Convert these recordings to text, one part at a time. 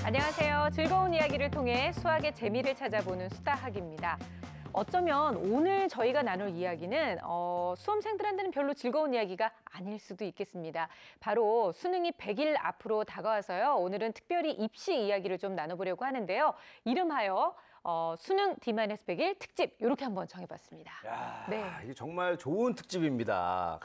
안녕하세요. 즐거운 이야기를 통해 수학의 재미를 찾아보는 수다학입니다. 어쩌면 오늘 저희가 나눌 이야기는 수험생들한테는 별로 즐거운 이야기가 아닐 수도 있겠습니다. 바로 수능이 100일 앞으로 다가와서요. 오늘은 특별히 입시 이야기를 좀 나눠보려고 하는데요. 이름하여 수능 D-100일 특집 이렇게 한번 정해봤습니다. 야, 네. 이게 정말 좋은 특집입니다.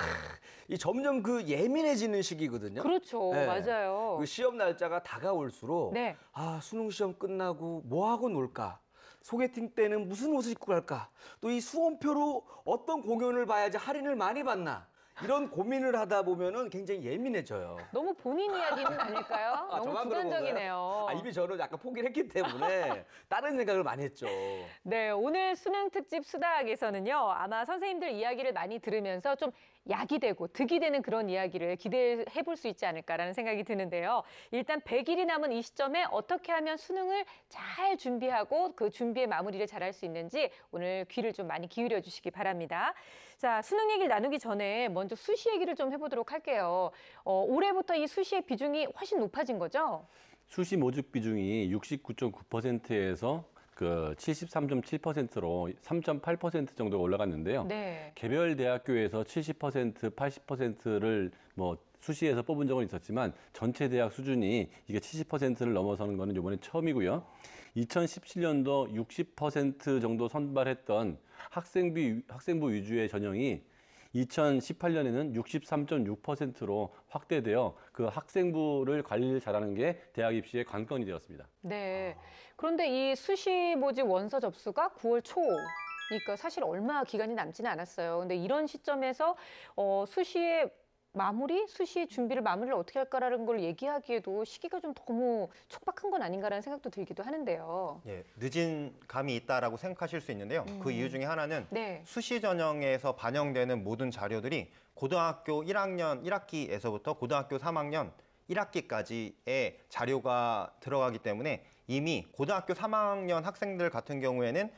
이 점점 그 예민해지는 시기거든요. 그렇죠. 네. 맞아요. 그 시험 날짜가 다가올수록 네. 수능 시험 끝나고 뭐 하고 놀까? 소개팅 때는 무슨 옷을 입고 갈까? 또 이 수험표로 어떤 공연을 봐야지 할인을 많이 받나? 이런 고민을 하다 보면은 굉장히 예민해져요. 너무 본인 이야기는 아닐까요? 너무 저만 그런 주관적이네요. 건가요? 이미 저는 약간 포기를 했기 때문에 다른 생각을 많이 했죠. 네, 오늘 수능 특집 수다학에서는요, 아마 선생님들 이야기를 많이 들으면서 좀 약이 되고 득이 되는 그런 이야기를 기대해 볼 수 있지 않을까라는 생각이 드는데요. 일단 100일이 남은 이 시점에 어떻게 하면 수능을 잘 준비하고 그 준비의 마무리를 잘할 수 있는지 오늘 귀를 좀 많이 기울여 주시기 바랍니다. 자, 수능 얘기를 나누기 전에 먼저 수시 얘기를 좀 해보도록 할게요. 올해부터 이 수시의 비중이 훨씬 높아진 거죠? 수시 모집 비중이 69.9%에서 그 73.7%로 3.8% 정도 올라갔는데요. 네. 개별 대학교에서 70%, 80%를 뭐 수시에서 뽑은 적은 있었지만 전체 대학 수준이 이게 70%를 넘어서는 거는 이번에 처음이고요. 2017년도 60% 정도 선발했던 학생부 위주의 전형이 2018년에는 63.6%로 확대되어 그 학생부를 관리를 잘하는 게 대학 입시의 관건이 되었습니다. 네. 그런데 이 수시 모집 원서 접수가 9월 초니까 사실 얼마 기간이 남지는 않았어요. 근데 이런 시점에서 수시의 수시 준비를 마무리를 어떻게 할까라는 걸 얘기하기에도 시기가 좀 너무 촉박한 건 아닌가라는 생각도 들기도 하는데요. 예, 늦은 감이 있다라고 생각하실 수 있는데요. 그 이유 중에 하나는 네. 수시 전형에서 반영되는 모든 자료들이 고등학교 1학년 1학기에서부터 고등학교 3학년 1학기까지의 자료가 들어가기 때문에 이미 고등학교 3학년 학생들 같은 경우에는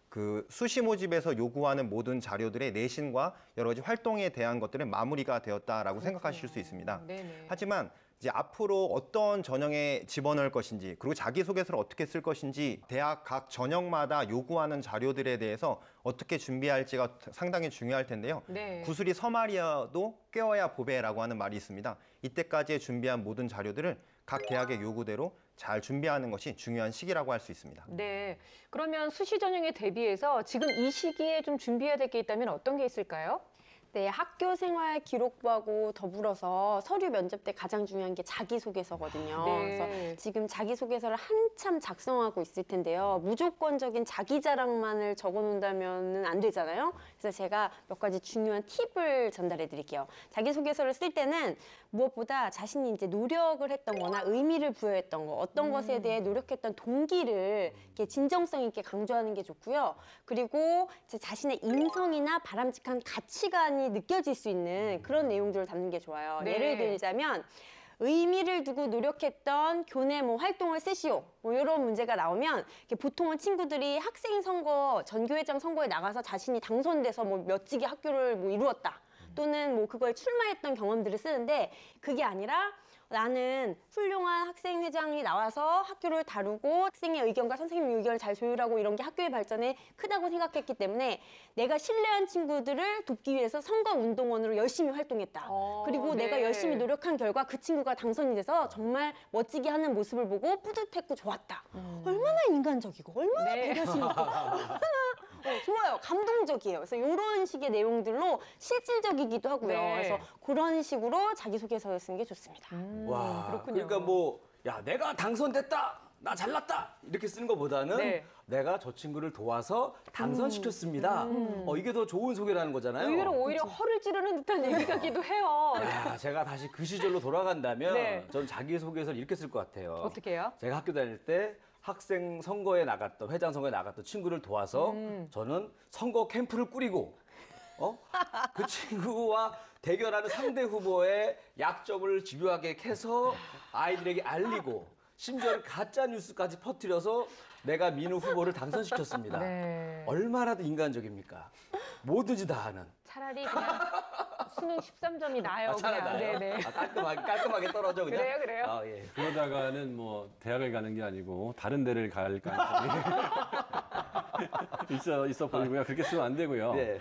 그 수시 모집에서 요구하는 모든 자료들의 내신과 여러 가지 활동에 대한 것들은 마무리가 되었다라고 생각하실 수 있습니다. 네네. 하지만 이제 앞으로 어떤 전형에 집어넣을 것인지 그리고 자기소개서를 어떻게 쓸 것인지 대학 각 전형마다 요구하는 자료들에 대해서 어떻게 준비할지가 상당히 중요할 텐데요. 네. 구슬이 서말이어도 꿰어야 보배라고 하는 말이 있습니다. 이때까지 준비한 모든 자료들을 각 대학의 요구대로 잘 준비하는 것이 중요한 시기라고 할 수 있습니다. 네. 그러면 수시 전형에 대비해서 지금 이 시기에 좀 준비해야 될 게 있다면 어떤 게 있을까요? 네, 학교 생활 기록부하고 더불어서 서류 면접 때 가장 중요한 게 자기소개서거든요. 네. 그래서 지금 자기소개서를 한참 작성하고 있을 텐데요. 무조건적인 자기 자랑만을 적어 놓는다면 안 되잖아요. 그래서 제가 몇 가지 중요한 팁을 전달해 드릴게요. 자기소개서를 쓸 때는 무엇보다 자신이 이제 노력을 했던 거나 의미를 부여했던 거, 어떤 것에 대해 노력했던 동기를 이렇게 진정성 있게 강조하는 게 좋고요. 그리고 제 자신의 인성이나 바람직한 가치관이 느껴질 수 있는 그런 내용들을 담는 게 좋아요. 네. 예를 들자면 의미를 두고 노력했던 교내 활동을 쓰시오. 이런 문제가 나오면 보통은 친구들이 학생 선거, 전교회장 선거에 나가서 자신이 당선돼서 멋지게 학교를 이루었다. 또는 그거에 출마했던 경험들을 쓰는데 그게 아니라 나는 훌륭한 학생회장이 나와서 학교를 다루고 학생의 의견과 선생님의 의견을 잘 조율하고 이런 게 학교의 발전에 크다고 생각했기 때문에 내가 신뢰한 친구들을 돕기 위해서 선거운동원으로 열심히 활동했다. 그리고 네. 내가 열심히 노력한 결과 그 친구가 당선이 돼서 정말 멋지게 하는 모습을 보고 뿌듯했고 좋았다. 얼마나 인간적이고 얼마나 네. 배려심 있고 얼마나 좋아요. 감동적이에요. 그래서 이런 식의 내용들로 실질적이기도 하고요. 네. 그래서 그런 식으로 자기소개서를 쓰는 게 좋습니다. 와, 그렇군요. 그러니까 내가 당선됐다, 나 잘났다 이렇게 쓰는 것보다는 네. 내가 저 친구를 도와서 당선시켰습니다. 이게 더 좋은 소개라는 거잖아요. 의외로 오히려 허를 찌르는 듯한 얘기 같기도 해요. 제가 다시 그 시절로 돌아간다면 네. 전 자기소개서를 이렇게 쓸 것 같아요. 어떻게 해요? 제가 학교 다닐 때 학생 선거에 나갔던, 회장 선거에 나갔던 친구를 도와서 저는 선거 캠프를 꾸리고 그 친구와 대결하는 상대 후보의 약점을 집요하게 캐서 아이들에게 알리고 심지어 가짜 뉴스까지 퍼뜨려서 내가 민우 후보를 당선시켰습니다. 네. 얼마나 더 인간적입니까? 뭐든지 다 하는. 차라리 그냥 수능 13점이 나요. 잘하나요? 그냥. 네네. 깔끔하게 떨어져 그냥. 그래요, 그래요. 아, 예. 그러다가는 뭐 대학을 가는 게 아니고 다른 데를 갈 가능성이 있어 보이고요. 그렇게 쓰면 안 되고요. 네.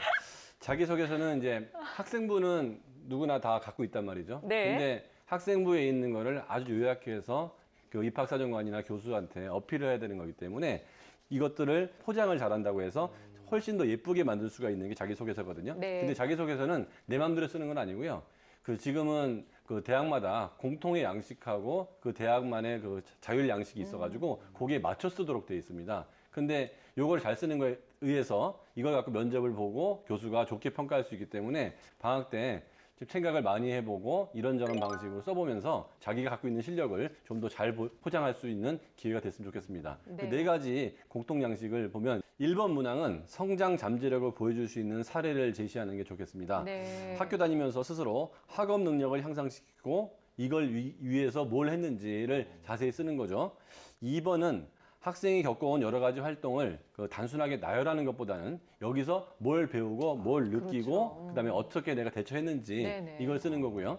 자기소개서는 이제 학생부는 누구나 다 갖고 있단 말이죠. 네. 근데 학생부에 있는 거를 아주 요약해서 그 입학사정관이나 교수한테 어필을 해야 되는 거기 때문에 이것들을 포장을 잘한다고 해서 훨씬 더 예쁘게 만들 수가 있는 게 자기소개서거든요. 네. 근데 자기소개서는 내 마음대로 쓰는 건 아니고요. 그 지금은 그 대학마다 공통의 양식하고 그 대학만의 그 자율 양식이 있어가지고 거기에 맞춰 쓰도록 되어 있습니다. 근데 요걸 잘 쓰는 거에 의해서 이걸 갖고 면접을 보고 교수가 좋게 평가할 수 있기 때문에 방학 때 좀 생각을 많이 해보고 이런저런 방식으로 써보면서 자기가 갖고 있는 실력을 좀 더 잘 포장할 수 있는 기회가 됐으면 좋겠습니다. 네. 그 네 가지 공통 양식을 보면 1번 문항은 성장 잠재력을 보여줄 수 있는 사례를 제시하는 게 좋겠습니다. 네. 학교 다니면서 스스로 학업 능력을 향상시키고 이걸 위해서 뭘 했는지를 자세히 쓰는 거죠. 2번은 학생이 겪어온 여러 가지 활동을 그 단순하게 나열하는 것보다는 여기서 뭘 배우고 뭘 느끼고 그렇죠. 그다음에 어떻게 내가 대처했는지 네네. 이걸 쓰는 거고요.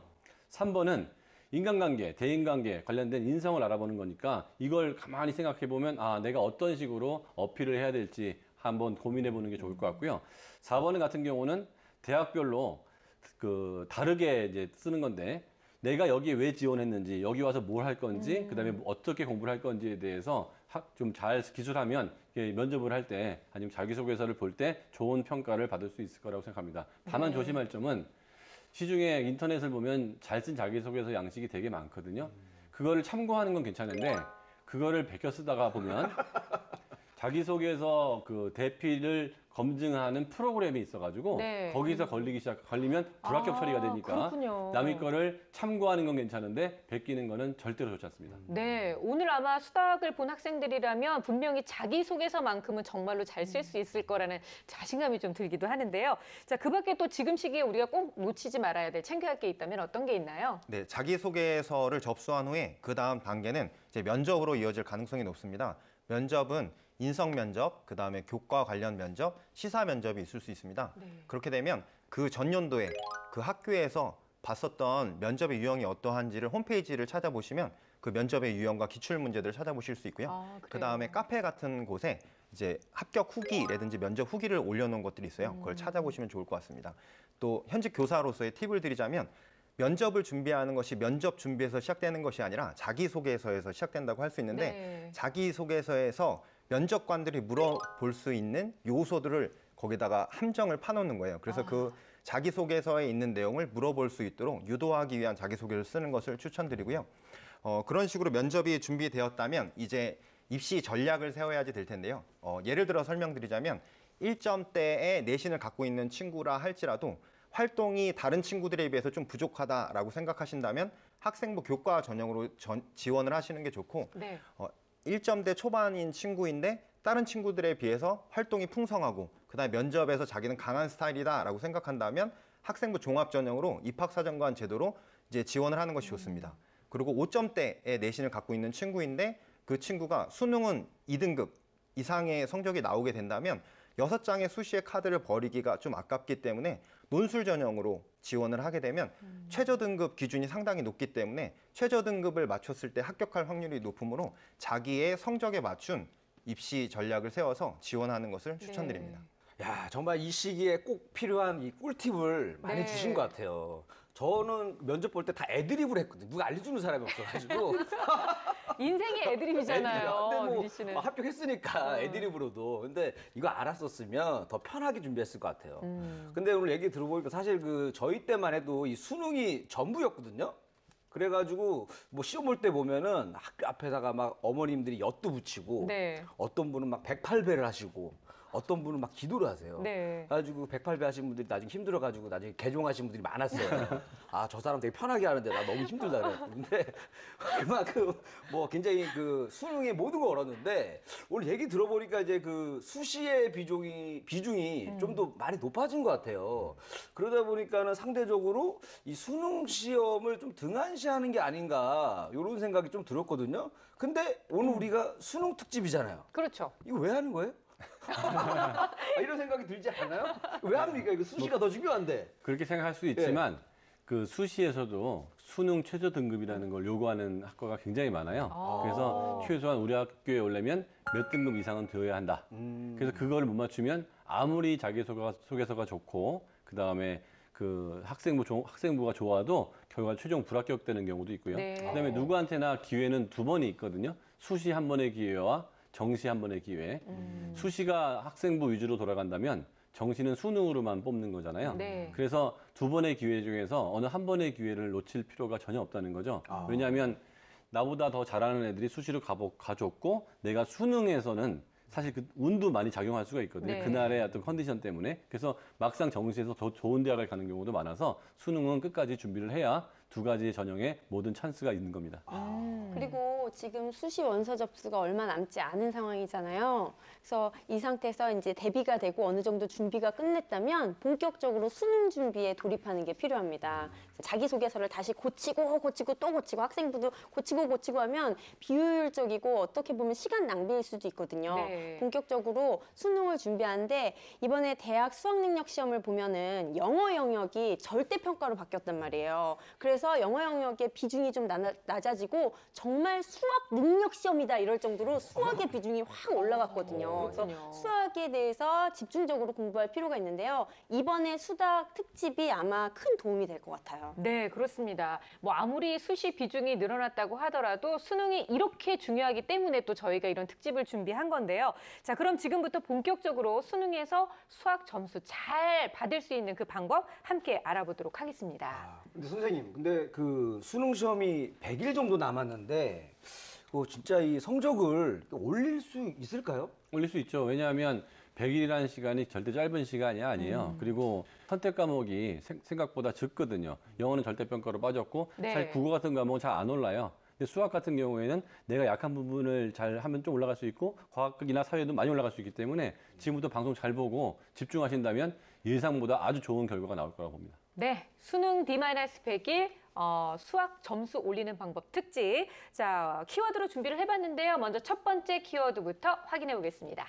3번은 인간관계, 대인관계 관련된 인성을 알아보는 거니까 이걸 가만히 생각해 보면 아, 내가 어떤 식으로 어필을 해야 될지 한번 고민해 보는 게 좋을 것 같고요. 4번 같은 경우는 대학별로 그 다르게 이제 쓰는 건데 내가 여기에 왜 지원했는지, 여기 와서 뭘 할 건지, 그다음에 어떻게 공부를 할 건지에 대해서 좀 잘 기술하면 면접을 할 때 아니면 자기소개서를 볼 때 좋은 평가를 받을 수 있을 거라고 생각합니다. 다만 네. 조심할 점은 시중에 인터넷을 보면 잘 쓴 자기소개서 양식이 되게 많거든요. 그거를 참고하는 건 괜찮은데 그거를 베껴 쓰다가 보면 자기소개서 그 대피를 검증하는 프로그램이 있어가지고 네. 거기서 걸리면 불합격 처리가 되니까 그렇군요. 남의 거를 참고하는 건 괜찮은데 베끼는 거는 절대로 좋지 않습니다. 네, 오늘 아마 수학을 본 학생들이라면 분명히 자기소개서만큼은 정말로 잘 쓸 수 있을 거라는 자신감이 좀 들기도 하는데요. 자, 그 밖에 또 지금 시기에 우리가 꼭 놓치지 말아야 될, 챙겨야 할 게 있다면 어떤 게 있나요? 네, 자기소개서를 접수한 후에 그 다음 단계는 이제 면접으로 이어질 가능성이 높습니다. 면접은 인성 면접, 그 다음에 교과 관련 면접, 시사 면접이 있을 수 있습니다. 네. 그렇게 되면 그 전년도에 그 학교에서 봤었던 면접의 유형이 어떠한지를 홈페이지를 찾아보시면 그 면접의 유형과 기출 문제들을 찾아보실 수 있고요. 아, 그래요? 그 다음에 카페 같은 곳에 이제 합격 후기라든지 면접 후기를 올려놓은 것들이 있어요. 그걸 찾아보시면 좋을 것 같습니다. 또 현직 교사로서의 팁을 드리자면 면접을 준비하는 것이 면접 준비에서 시작되는 것이 아니라 자기소개서에서 시작된다고 할 수 있는데 네. 자기소개서에서 면접관들이 물어볼 수 있는 요소들을 거기다가 함정을 파놓는 거예요. 그래서 그 자기소개서에 있는 내용을 물어볼 수 있도록 유도하기 위한 자기소개를 쓰는 것을 추천드리고요. 그런 식으로 면접이 준비되었다면 이제 입시 전략을 세워야지 될 텐데요. 예를 들어 설명드리자면 1점대의 내신을 갖고 있는 친구라 할지라도 활동이 다른 친구들에 비해서 좀 부족하다라고 생각하신다면 학생부 교과 전형으로 지원을 하시는 게 좋고 네. 1점대 초반인 친구인데 다른 친구들에 비해서 활동이 풍성하고 그다음에 면접에서 자기는 강한 스타일이다라고 생각한다면 학생부 종합 전형으로 입학사정관 제도로 이제 지원을 하는 것이 좋습니다. 그리고 5점대의 내신을 갖고 있는 친구인데 그 친구가 수능은 2등급 이상의 성적이 나오게 된다면 6장의 수시의 카드를 버리기가 좀 아깝기 때문에 논술 전형으로 지원을 하게 되면 최저 등급 기준이 상당히 높기 때문에 최저 등급을 맞췄을 때 합격할 확률이 높으므로 자기의 성적에 맞춘 입시 전략을 세워서 지원하는 것을 추천드립니다. 야, 정말 이 시기에 꼭 필요한 이 꿀팁을 많이 네. 주신 것 같아요. 저는 면접 볼 때 다 애드립을 했거든요. 누가 알려주는 사람이 없어가지고. 인생이 애드립이잖아요. 근데 뭐 미리 씨는. 합격했으니까 애드립으로도. 근데 이거 알았었으면 더 편하게 준비했을 것 같아요. 음. 근데 오늘 얘기 들어보니까 사실 그 저희 때만 해도 이 수능이 전부였거든요. 그래가지고 뭐 시험 볼 때 보면은 학교 앞에다가 막 어머님들이 엿도 붙이고 네. 어떤 분은 막 108배를 하시고 어떤 분은 막 기도를 하세요. 네. 그래가지고 108배 하신 분들이 나중에 힘들어가지고 나중에 개종하신 분들이 많았어요. 아, 저 사람 되게 편하게 하는데 나 너무 힘들다 그랬는데 근데 그만큼 뭐 굉장히 그 수능의 모든 걸 얼었는데 오늘 얘기 들어보니까 이제 그 수시의 비중이 좀 더 많이 높아진 것 같아요. 그러다 보니까는 상대적으로 이 수능 시험을 좀 등한시하는 게 아닌가 이런 생각이 좀 들었거든요. 근데 오늘 우리가 수능 특집이잖아요. 그렇죠. 이거 왜 하는 거예요? 이런 생각이 들지 않아요? 왜 합니까? 이거 수시가 더 중요한데. 그렇게 생각할 수 있지만 그 수시에서도 수능 최저 등급이라는 걸 요구하는 학과가 굉장히 많아요. 그래서 최소한 우리 학교에 오려면 몇 등급 이상은 되어야 한다. 그래서 그걸 못 맞추면 아무리 자기소개서가 좋고 그다음에 그 학생부가 좋아도 결과 최종 불합격되는 경우도 있고요. 네. 그다음에 누구한테나 기회는 두 번이 있거든요. 수시 한 번의 기회와 정시 한 번의 기회. 수시가 학생부 위주로 돌아간다면 정시는 수능으로만 뽑는 거잖아요. 네. 그래서 두 번의 기회 중에서 어느 한 번의 기회를 놓칠 필요가 전혀 없다는 거죠. 왜냐하면 나보다 더 잘하는 애들이 수시로 가줬고 내가 수능에서는 사실 그 운도 많이 작용할 수가 있거든요. 네. 그날의 어떤 컨디션 때문에. 그래서 막상 정시에서 더 좋은 대학을 가는 경우도 많아서 수능은 끝까지 준비를 해야 두 가지 전형에 모든 찬스가 있는 겁니다. 그리고 지금 수시 원서 접수가 얼마 남지 않은 상황이잖아요. 그래서 이 상태에서 이제 대비가 되고 어느 정도 준비가 끝냈다면 본격적으로 수능 준비에 돌입하는 게 필요합니다. 자기소개서를 다시 고치고 또 고치고 학생부도 고치고 하면 비효율적이고 어떻게 보면 시간 낭비일 수도 있거든요. 네. 본격적으로 수능을 준비하는데 이번에 대학 수학능력 시험을 보면은 영어 영역이 절대평가로 바뀌었단 말이에요. 그래서 영어 영역의 비중이 좀 낮아지고 정말 수학 능력 시험이다 이럴 정도로 수학의 비중이 확 올라갔거든요. 그래서 그렇군요. 수학에 대해서 집중적으로 공부할 필요가 있는데요. 이번에 수학 특집이 아마 큰 도움이 될 것 같아요. 네, 그렇습니다. 뭐 아무리 수시 비중이 늘어났다고 하더라도 수능이 이렇게 중요하기 때문에 또 저희가 이런 특집을 준비한 건데요. 자, 그럼 지금부터 본격적으로 수능에서 수학 점수 잘 받을 수 있는 그 방법 함께 알아보도록 하겠습니다. 근데 선생님, 근데 그 수능 시험이 100일 정도 남았는데 진짜 이 성적을 올릴 수 있을까요? 올릴 수 있죠. 왜냐하면 100일이라는 시간이 절대 짧은 시간이 아니에요. 그리고 선택 과목이 생각보다 적거든요. 영어는 절대평가로 빠졌고 네. 사실 국어 같은 과목은 잘 안 올라요. 근데 수학 같은 경우에는 내가 약한 부분을 잘 하면 좀 올라갈 수 있고 과학이나 사회도 많이 올라갈 수 있기 때문에 지금부터 방송 잘 보고 집중하신다면 예상보다 아주 좋은 결과가 나올 거라고 봅니다. 네, 수능 D-100일 수학 점수 올리는 방법 특집. 자, 키워드로 준비를 해봤는데요. 먼저 첫 번째 키워드부터 확인해 보겠습니다.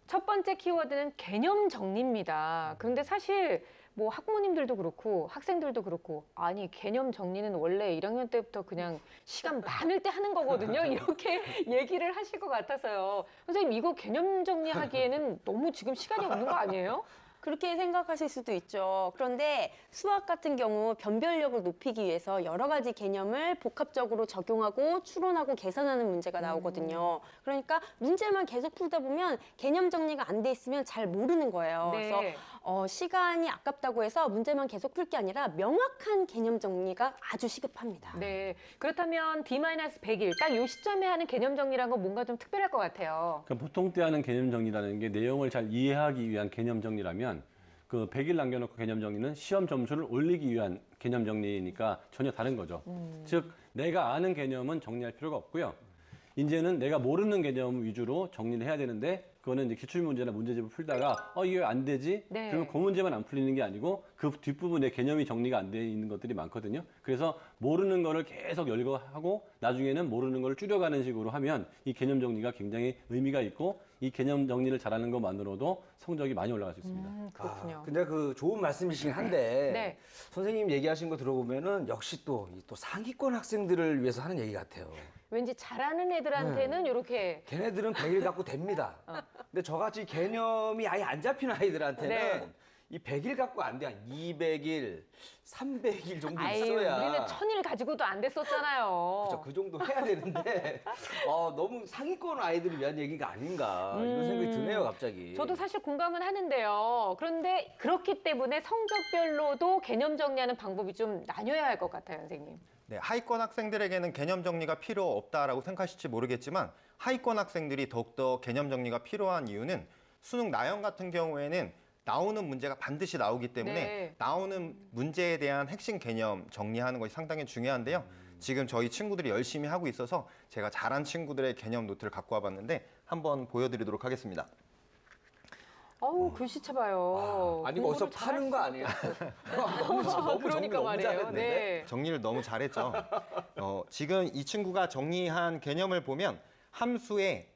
첫 번째 키워드는 개념 정리입니다. 그런데 사실 뭐 학부모님들도 그렇고 학생들도 그렇고 아니 개념 정리는 원래 1학년 때부터 그냥 시간 많을 때 하는 거거든요. 이렇게 얘기를 하실 것 같아서요. 선생님 이거 개념 정리하기에는 너무 지금 시간이 없는 거 아니에요? 그렇게 생각하실 수도 있죠. 그런데 수학 같은 경우 변별력을 높이기 위해서 여러 가지 개념을 복합적으로 적용하고 추론하고 계산하는 문제가 나오거든요. 그러니까 문제만 계속 풀다 보면 개념 정리가 안 돼 있으면 잘 모르는 거예요. 네. 그래서 시간이 아깝다고 해서 문제만 계속 풀 게 아니라 명확한 개념 정리가 아주 시급합니다. 네. 그렇다면 D-100일 딱 이 시점에 하는 개념 정리란 건 뭔가 좀 특별할 것 같아요. 그러니까 보통 때 하는 개념 정리라는 게 내용을 잘 이해하기 위한 개념 정리라면 그 100일 남겨놓고 개념 정리는 시험 점수를 올리기 위한 개념 정리니까 전혀 다른 거죠. 즉 내가 아는 개념은 정리할 필요가 없고요. 이제는 내가 모르는 개념 위주로 정리를 해야 되는데 그거는 이제 기출문제나 문제집을 풀다가 이게 왜 안 되지? 네. 그러면 그 문제만 안 풀리는 게 아니고 그 뒷부분에 개념이 정리가 안 돼 있는 것들이 많거든요. 그래서 모르는 거를 계속 열거하고 나중에는 모르는 거를 줄여가는 식으로 하면 이 개념 정리가 굉장히 의미가 있고 이 개념 정리를 잘하는 것만으로도 성적이 많이 올라갈 수 있습니다. 그렇군요. 근데 그 좋은 말씀이시긴 한데 네. 선생님 얘기하신 거 들어보면은 역시 또 상위권 학생들을 위해서 하는 얘기 같아요. 왠지 잘하는 애들한테는 이렇게 걔네들은 100일 갖고 됩니다. 근데 저같이 개념이 아예 안 잡히는 아이들한테는 네. 이 100일 갖고 안 돼. 한 200일, 300일 정도 아유, 있어야. 우리는 1000일 가지고도 안 됐었잖아요. 그렇죠. 그 정도 해야 되는데 너무 상위권 아이들을 위한 얘기가 아닌가 이런 생각이 드네요, 갑자기. 저도 사실 공감은 하는데요. 그런데 그렇기 때문에 성적별로도 개념 정리하는 방법이 좀 나뉘어야 할 것 같아요, 선생님. 네, 하위권 학생들에게는 개념 정리가 필요 없다라고 생각하실지 모르겠지만 하위권 학생들이 더욱더 개념 정리가 필요한 이유는 수능 나형 같은 경우에는 나오는 문제가 반드시 나오기 때문에 네. 나오는 문제에 대한 핵심 개념 정리하는 것이 상당히 중요한데요. 지금 저희 친구들이 열심히 하고 있어서 제가 잘한 친구들의 개념 노트를 갖고 와봤는데 한번 보여드리도록 하겠습니다. 어우, 글씨체 봐요. 아니, 이거 어디서 공부를 잘할 파는 거 아니에요? 너무 정리 그러니까 너무 말이에요. 잘했는데? 네. 정리를 너무 잘했죠. 지금 이 친구가 정리한 개념을 보면 함수의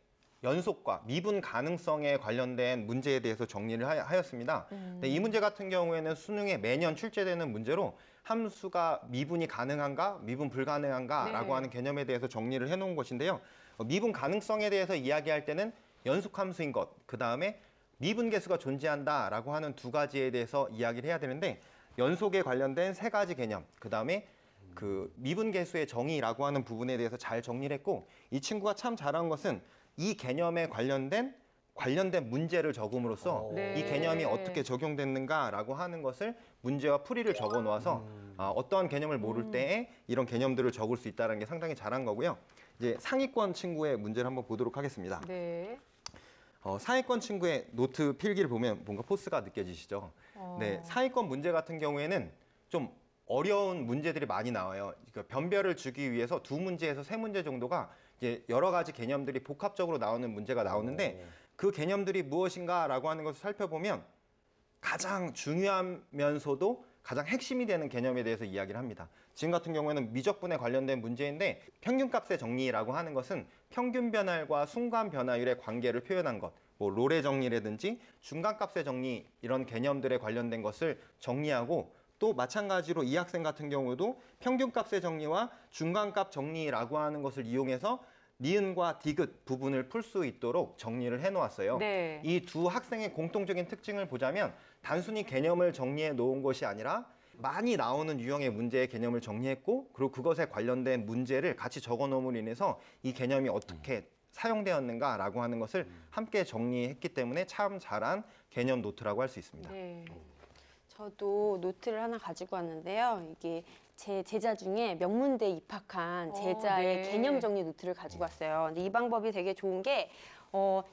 연속과 미분 가능성에 관련된 문제에 대해서 정리를 하였습니다. 근데 이 문제 같은 경우에는 수능에 매년 출제되는 문제로 함수가 미분이 가능한가, 미분 불가능한가라고 네. 하는 개념에 대해서 정리를 해놓은 것인데요. 미분 가능성에 대해서 이야기할 때는 연속 함수인 것, 그 다음에 미분 계수가 존재한다라고 하는 두 가지에 대해서 이야기를 해야 되는데 연속에 관련된 세 가지 개념, 그 다음에 그 미분 계수의 정의라고 하는 부분에 대해서 잘 정리를 했고 이 친구가 참 잘한 것은 이 개념에 관련된 문제를 적음으로써 네. 이 개념이 어떻게 적용됐는가라고 하는 것을 문제와 풀이를 적어 놓아서 어떠한 개념을 모를 때에 이런 개념들을 적을 수 있다는 게 상당히 잘한 거고요. 이제 상위권 친구의 문제를 한번 보도록 하겠습니다. 네. 상위권 친구의 노트 필기를 보면 뭔가 포스가 느껴지시죠? 네, 상위권 문제 같은 경우에는 좀 어려운 문제들이 많이 나와요. 그러니까 변별을 주기 위해서 두 문제에서 세 문제 정도가 이제 여러 가지 개념들이 복합적으로 나오는 문제가 나오는데 그 개념들이 무엇인가라고 하는 것을 살펴보면 가장 중요하면서도 가장 핵심이 되는 개념에 대해서 이야기를 합니다. 지금 같은 경우에는 미적분에 관련된 문제인데 평균값의 정리라고 하는 것은 평균 변화율과 순간 변화율의 관계를 표현한 것, 뭐 롤의 정리라든지 중간값의 정리 이런 개념들에 관련된 것을 정리하고 또 마찬가지로 이 학생 같은 경우도 평균값의 정리와 중간값 정리라고 하는 것을 이용해서 니은과 디귿 부분을 풀 수 있도록 정리를 해놓았어요. 네. 이 두 학생의 공통적인 특징을 보자면 단순히 개념을 정리해 놓은 것이 아니라 많이 나오는 유형의 문제의 개념을 정리했고 그리고 그것에 관련된 문제를 같이 적어 놓음으로 인해서 이 개념이 어떻게 사용되었는가라고 하는 것을 함께 정리했기 때문에 참 잘한 개념 노트라고 할 수 있습니다. 네. 저도 노트를 하나 가지고 왔는데요. 이게 제 제자 중에 명문대 입학한 제자의 네. 개념 정리 노트를 가지고 왔어요. 근데 이 방법이 되게 좋은 게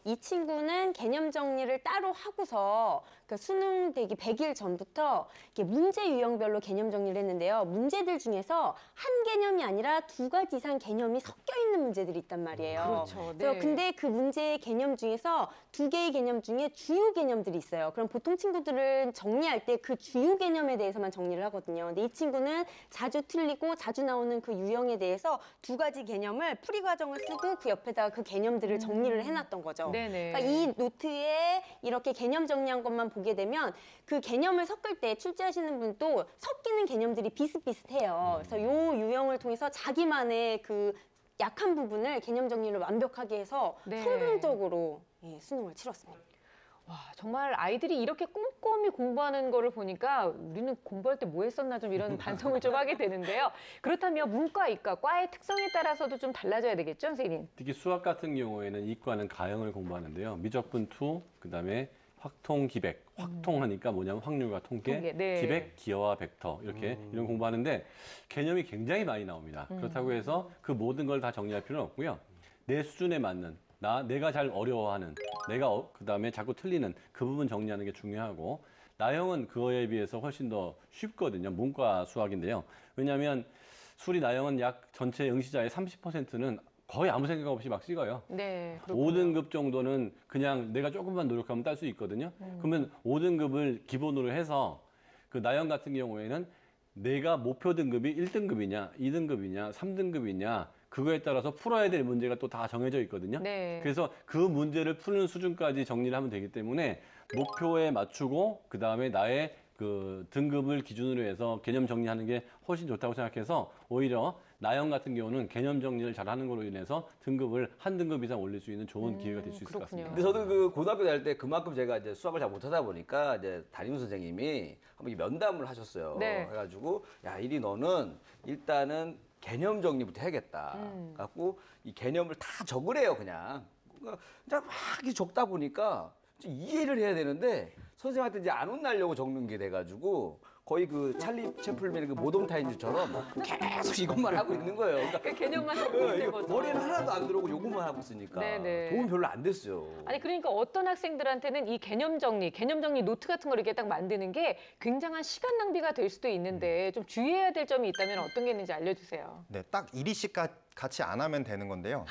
이 친구는 개념 정리를 따로 하고서 그러니까 수능 되기 100일 전부터 이렇게 문제 유형별로 개념 정리를 했는데요. 문제들 중에서 한 개념이 아니라 두 가지 이상 개념이 섞여 있는 문제들이 있단 말이에요. 그렇죠. 그래서 네. 근데 그 문제의 개념 중에서 두 개의 개념 중에 주요 개념들이 있어요. 그럼 보통 친구들은 정리할 때 그 주요 개념에 대해서만 정리를 하거든요. 근데 이 친구는 자주 틀리고 자주 나오는 그 유형에 대해서 두 가지 개념을 풀이 과정을 쓰고 그 옆에다가 그 개념들을 정리를 해놨던 거죠. 네네. 그러니까 이 노트에 이렇게 개념 정리한 것만 보게 되면 그 개념을 섞을 때 출제하시는 분도 섞이는 개념들이 비슷비슷해요. 그래서 요 유형을 통해서 자기만의 그 약한 부분을 개념 정리를 완벽하게 해서 네. 성공적으로 수능을 치렀습니다. 와, 정말 아이들이 이렇게 꼼꼼히 공부하는 거를 보니까 우리는 공부할 때 뭐 했었나 좀 이런 반성을 좀 하게 되는데요. 그렇다면 문과, 이과, 과의 특성에 따라서도 좀 달라져야 되겠죠, 선생님? 특히 수학 같은 경우에는 이과는 가형을 공부하는데요. 미적분 2, 그다음에 확통, 기백. 확통하니까 뭐냐면 확률과 통계, 네. 기백, 기하와 벡터 이렇게 이런 공부하는데 개념이 굉장히 많이 나옵니다. 그렇다고 해서 그 모든 걸 다 정리할 필요는 없고요. 내 수준에 맞는 내가 잘 어려워하는, 내가 그다음에 자꾸 틀리는 그 부분 정리하는 게 중요하고 나형은 그거에 비해서 훨씬 더 쉽거든요. 문과 수학인데요. 왜냐하면 수리 나형은 약 전체 응시자의 30%는 거의 아무 생각 없이 막 찍어요. 네. 그렇군요. 5등급 정도는 그냥 내가 조금만 노력하면 딸 수 있거든요. 그러면 5등급을 기본으로 해서 그 나형 같은 경우에는 내가 목표 등급이 1등급이냐, 2등급이냐, 3등급이냐 그거에 따라서 풀어야 될 문제가 또 다 정해져 있거든요. 네. 그래서 그 문제를 푸는 수준까지 정리를 하면 되기 때문에 목표에 맞추고 그다음에 나의 그 등급을 기준으로 해서 개념 정리하는 게 훨씬 좋다고 생각해서 오히려 나형 같은 경우는 개념 정리를 잘하는 걸로 인해서 등급을 한 등급 이상 올릴 수 있는 좋은 기회가 될 수 있을 것 그렇군요. 같습니다. 근데 저도 그 고등학교 다닐 때 그만큼 제가 이제 수학을 잘 못하다 보니까 이제 담임 선생님이 한번 이 면담을 하셨어요. 네. 해가지고 야 이리 너는 일단은 개념 정리부터 해야겠다. 갖고 이 개념을 다 적으래요 그냥. 그러니까 막 이렇게 적다 보니까 이해를 해야 되는데 선생님한테 이제 안 혼나려고 적는 게 돼가지고 거의 그 찰리 채플린의 그 모던 타임즈처럼 계속 이것만 하고 있는 거예요. 그러니까 그 개념만 적고 있는 거죠. 머리는 하나도 안 들어오고 요것만 하고 있으니까 네네. 도움 별로 안 됐어요. 아니 그러니까 어떤 학생들한테는 이 개념 정리 노트 같은 걸 이렇게 딱 만드는 게 굉장한 시간 낭비가 될 수도 있는데 좀 주의해야 될 점이 있다면 어떤 게 있는지 알려주세요. 네, 딱 1위씩 같이 안 하면 되는 건데요.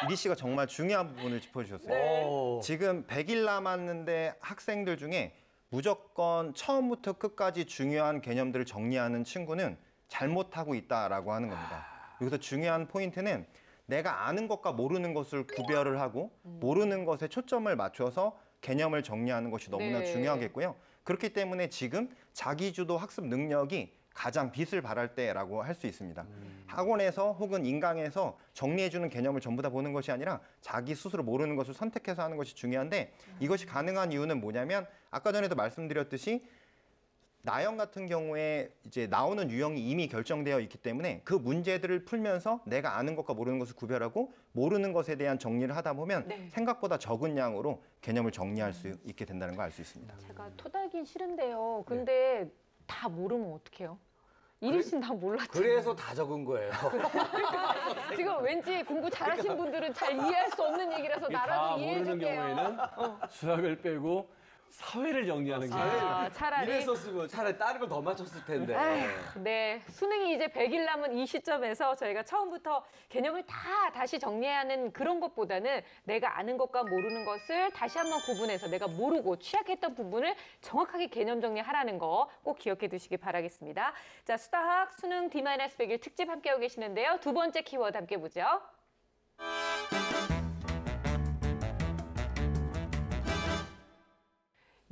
이리 씨가 정말 중요한 부분을 짚어주셨어요. 오. 지금 100일 남았는데 학생들 중에 무조건 처음부터 끝까지 중요한 개념들을 정리하는 친구는 잘못하고 있다라고 하는 겁니다. 여기서 중요한 포인트는 내가 아는 것과 모르는 것을 구별을 하고 모르는 것에 초점을 맞춰서 개념을 정리하는 것이 너무나 네. 중요하겠고요. 그렇기 때문에 지금 자기주도 학습 능력이 가장 빛을 발할 때라고 할 수 있습니다. 학원에서 혹은 인강에서 정리해주는 개념을 전부 다 보는 것이 아니라 자기 스스로 모르는 것을 선택해서 하는 것이 중요한데 이것이 가능한 이유는 뭐냐면 아까 전에도 말씀드렸듯이 나형 같은 경우에 이제 나오는 유형이 이미 결정되어 있기 때문에 그 문제들을 풀면서 내가 아는 것과 모르는 것을 구별하고 모르는 것에 대한 정리를 하다 보면 네. 생각보다 적은 양으로 개념을 정리할 수 있게 된다는 걸 알 수 있습니다. 제가 토달긴 싫은데요. 근데 다 모르면 어떡해요? 이리 씨는 다 몰랐죠. 그래서 다 적은 거예요. 지금 왠지 공부 잘하신 분들은 잘 이해할 수 없는 얘기라서 이게 다 나라도 모르는 이해해줄게요. 경우에는 수학을 빼고 사회를 정리하는 게 아, 차라리. 이랬었으면 차라리 다른 걸 더 맞췄을 텐데. 네, 수능이 이제 100일 남은 이 시점에서 저희가 처음부터 개념을 다 다시 정리해야 하는 그런 것보다는 내가 아는 것과 모르는 것을 다시 한번 구분해서 내가 모르고 취약했던 부분을 정확하게 개념 정리하라는 거 꼭 기억해 두시기 바라겠습니다. 자, 수다학 수능 D-100일 특집 함께하고 계시는데요. 두 번째 키워드 함께 보죠.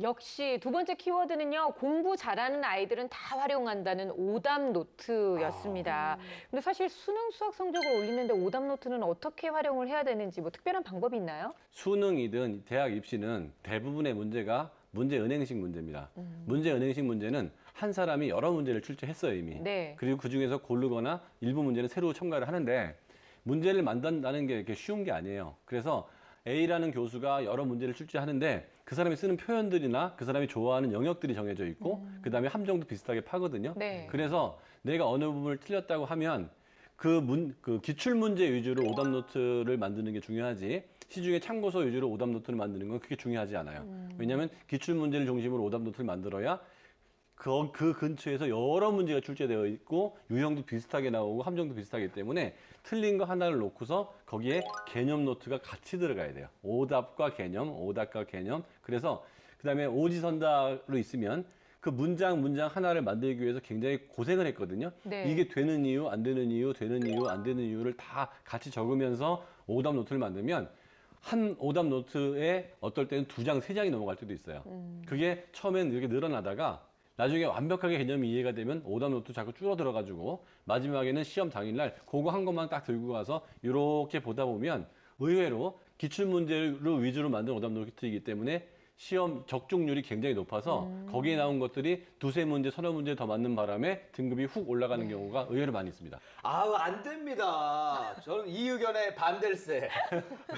역시 두 번째 키워드는요, 공부 잘하는 아이들은 다 활용한다는 오답 노트였습니다. 근데 사실 수능 수학 성적을 올리는데 오답 노트는 어떻게 활용을 해야 되는지 뭐 특별한 방법이 있나요? 수능이든 대학 입시는 대부분의 문제가 문제 은행식 문제입니다. 문제 은행식 문제는 한 사람이 여러 문제를 출제했어요, 이미. 네. 그리고 그중에서 고르거나 일부 문제는 새로 첨가를 하는데 문제를 만든다는 게 이렇게 쉬운 게 아니에요. 그래서 A라는 교수가 여러 문제를 출제하는데 그 사람이 쓰는 표현들이나 그 사람이 좋아하는 영역들이 정해져 있고 그다음에 함정도 비슷하게 파거든요. 네. 그래서 내가 어느 부분을 틀렸다고 하면 그 기출 문제 위주로 오답 노트를 만드는 게 중요하지 시중에 참고서 위주로 오답 노트를 만드는 건 그렇게 중요하지 않아요. 왜냐하면 기출 문제를 중심으로 오답 노트를 만들어야 그 근처에서 여러 문제가 출제되어 있고 유형도 비슷하게 나오고 함정도 비슷하기 때문에 틀린 거 하나를 놓고서 거기에 개념 노트가 같이 들어가야 돼요. 오답과 개념, 오답과 개념. 그래서 그다음에 오지선다로 있으면 그 문장 하나를 만들기 위해서 굉장히 고생을 했거든요. 네. 이게 되는 이유, 안 되는 이유, 되는 이유, 안 되는 이유를 다 같이 적으면서 오답 노트를 만들면 한 오답 노트에 어떨 때는 2장, 3장이 넘어갈 때도 있어요. 그게 처음엔 이렇게 늘어나다가 나중에 완벽하게 개념이 이해가 되면 오답 노트 자꾸 줄어들어가지고 마지막에는 시험 당일날 그거 한 것만 딱 들고 가서 이렇게 보다 보면 의외로 기출문제를 위주로 만든 오답 노트이기 때문에 시험 적중률이 굉장히 높아서 거기에 나온 것들이 2-3문제, 3-4문제 더 맞는 바람에 등급이 훅 올라가는 경우가 의외로 많이 있습니다. 아우, 안 됩니다. 저는 이 의견에 반댈세.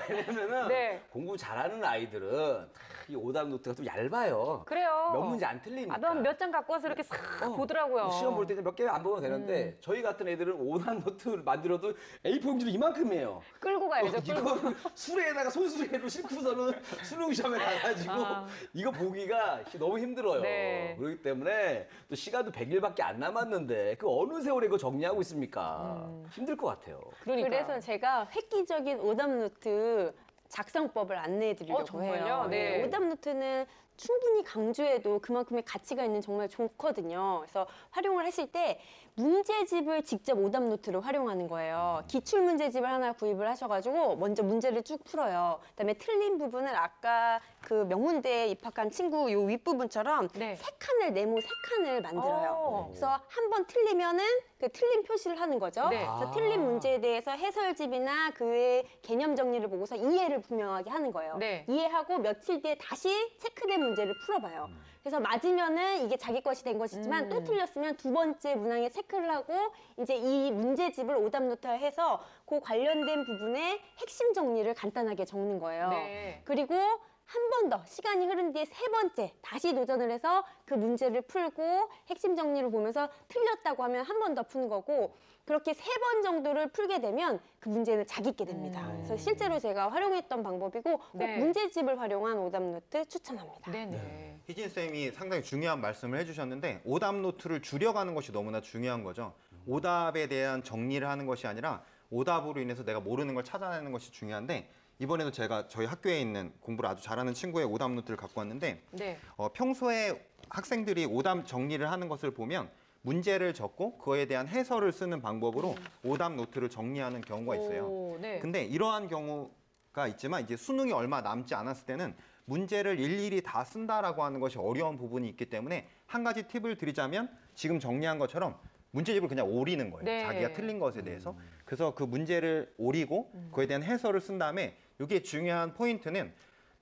왜냐면은 네. 공부 잘하는 아이들은 이 오답 노트가 좀 얇아요. 그래요. 몇 문제 안 틀리니까. 아, 몇 장 갖고 와서 이렇게 싹 보더라고요. 시험 볼 때 몇 개 안 보면 되는데 저희 같은 애들은 오답 노트를 만들어도 A4용지로 이만큼이에요. 끌고 가야죠. 끌고. 이거 수레에다가 손수레로 싣고서는 수능 시험에 가가지고 이거 보기가 너무 힘들어요. 네. 그렇기 때문에 또 시간도 100일밖에 안 남았는데 그 어느 세월에 이거 정리하고 있습니까? 힘들 것 같아요. 그러니까. 그래서 제가 획기적인 오답 노트 작성법을 안내해 드리려고 정말요? 해요. 네. 오답 노트는 충분히 강조해도 그만큼의 가치가 있는 정말 좋거든요. 그래서 활용을 했을 때 문제집을 직접 오답 노트로 활용하는 거예요. 기출 문제집을 하나 구입을 하셔가지고 먼저 문제를 쭉 풀어요. 그다음에 틀린 부분을 아까 그 명문대에 입학한 친구 요 윗부분처럼 네. 세 칸을 네모 세 칸을 만들어요. 오. 그래서 한 번 틀리면은 그 틀린 표시를 하는 거죠. 네. 그래서 틀린 문제에 대해서 해설집이나 그의 개념 정리를 보고서 이해를 분명하게 하는 거예요. 네. 이해하고 며칠 뒤에 다시 체크된 문제를 풀어봐요. 그래서 맞으면은 이게 자기 것이 된 것이지만 또 틀렸으면 두 번째 문항에 체크를 하고 이제 이 문제집을 오답 노트화 해서 그 관련된 부분에 핵심 정리를 간단하게 적는 거예요. 네. 그리고 한 번 더 시간이 흐른 뒤에 세 번째 다시 도전을 해서 그 문제를 풀고 핵심 정리를 보면서 틀렸다고 하면 한 번 더 푸는 거고 그렇게 3번 정도를 풀게 되면 그 문제는 자기 게 됩니다. 그래서 실제로 제가 활용했던 방법이고 꼭 네. 문제집을 활용한 오답 노트 추천합니다. 네네. 희진 쌤이 상당히 중요한 말씀을 해주셨는데 오답 노트를 줄여가는 것이 너무나 중요한 거죠. 오답에 대한 정리를 하는 것이 아니라 오답으로 인해서 내가 모르는 걸 찾아내는 것이 중요한데 이번에도 제가 저희 학교에 있는 공부를 아주 잘하는 친구의 오답 노트를 갖고 왔는데 네. 평소에 학생들이 오답 정리를 하는 것을 보면 문제를 적고 그거에 대한 해설을 쓰는 방법으로 오답 노트를 정리하는 경우가 있어요. 오, 네. 근데 이러한 경우가 있지만 이제 수능이 얼마 남지 않았을 때는 문제를 일일이 다 쓴다라고 하는 것이 어려운 부분이 있기 때문에 한 가지 팁을 드리자면 지금 정리한 것처럼 문제집을 그냥 오리는 거예요. 네. 자기가 틀린 것에 대해서. 그래서 그 문제를 오리고 그거에 대한 해설을 쓴 다음에 이게 중요한 포인트는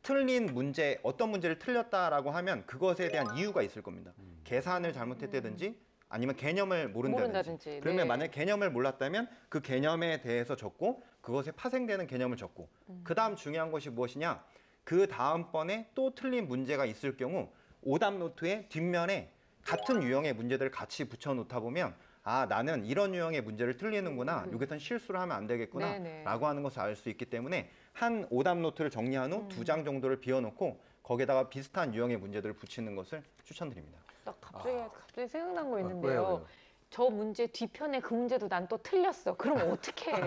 틀린 문제, 어떤 문제를 틀렸다라고 하면 그것에 대한 이유가 있을 겁니다. 계산을 잘못했다든지 아니면 개념을 모른다든지. 그러면 네. 만약 개념을 몰랐다면 그 개념에 대해서 적고 그것에 파생되는 개념을 적고 그다음 중요한 것이 무엇이냐? 그 다음번에 또 틀린 문제가 있을 경우 오답 노트의 뒷면에 같은 유형의 문제들을 같이 붙여놓다 보면 아 나는 이런 유형의 문제를 틀리는구나 여기선 실수를 하면 안 되겠구나 네네. 라고 하는 것을 알 수 있기 때문에 한 오답 노트를 정리한 후 2장 정도를 비워놓고 거기에다가 비슷한 유형의 문제들을 붙이는 것을 추천드립니다. 나 갑자기 생각난 거 있는데요. 왜요? 저 문제 뒤편에 그 문제도 난 또 틀렸어. 그럼 어떻게 해?